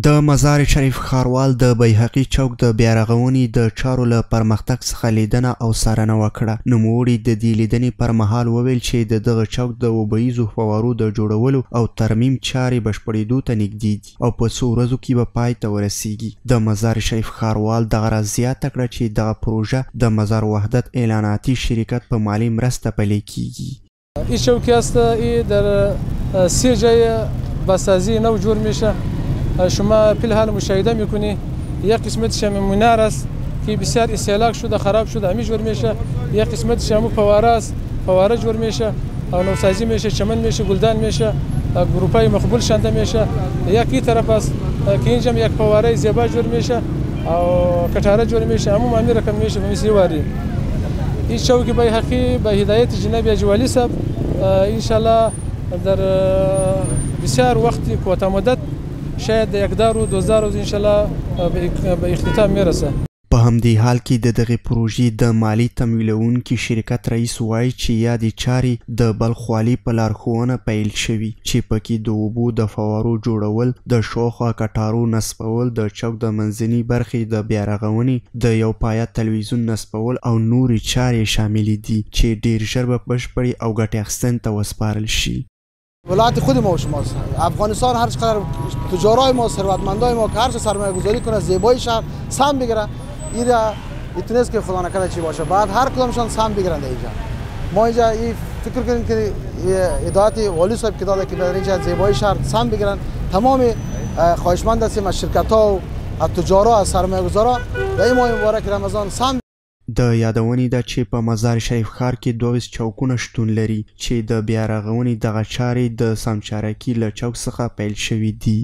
د مزار شریف ښاروال د بیهقي چوک د بیارغونې د چارو له پرمختګ څخه لیدنه او څارنه وکړه. نوموړي د دې لیدنې پر مهال وویل چې د دغه چوک د اوبهیزو فوارو د جوړولو او ترمیم چارې بشپړېدو ته نږدې دي او په څو ورځو کې به پای ته ورسیږي. د مزار شریف ښاروال دغه راز زیاته کړه چې دغه پروژه د مزار وحدت اعلاناتی شرکت په مالی مرسته پلی کیږي. این چوکی است در 3 جای بازسازی نو جور میشه. شما فی الحال مشاهده میکنی یک قسمتش هم منار است که بسیار استهلاک شده، خراب شده، همی جور میشه. یک قسمتش هم فواره است، فواره جور میشه او نوسازی میشه، چمن میشه، گلدان میشه، گروپای مقبول شنده میشه. یکی طرف است که اینجا یک فواره زیبا جور میشه او کټاره جور میشه، همون همین رقم میشه به مثل واری. این چوک بیهقی به هدایت جناب اجوالی صاحب انشالله در بسیار وقتی کوتاه مدت شاید 1 و 2 روز انشالله به اختتام میرسه. په همدې حال کې د دغې پروژې د مالی تمویلونکي شرکت رئیس وایي چې یادې چارې د بلخ والي په لارښوونه پیل شوي چې پکې د اوبو د فوارو جوړول، د شاوخوا کټارو نصبول، د چوک د منځنۍ برخې د بیارغونې، د یو پایه تلویزیون نصبول او نورې چارې شاملې دي چې ډیر ژر به بشپړې او ګټې اخیستنې ته وسپارل شي. ولایت خود ما و شماست. افغانستان هر چقدر تجارای ما، ثروتمندای ما که هر چه سرمایه گذاری کنه، زیبایی شهر سهم بگیره، این میتونست که خدا نکرده چی باشه، بعد هر کدامشان سهم بگیرند اینجا. ما اینجا این فکر کنیم که هدایت والی صاحب که داده که در اینجا زیبایی شهر سهم بگیرند. تمام خواهشمند هستیم از شرکت‌ها و از تجارا، از سرمایه گذارا در این ماه مبارک رمضان سهم. د یادونې ده چې په مزار شریف ښار کې 22 چوکونه شتون لري چې د بیارغونې دغه چارې د سمچارکي له چوک څخه پیل شوي دي.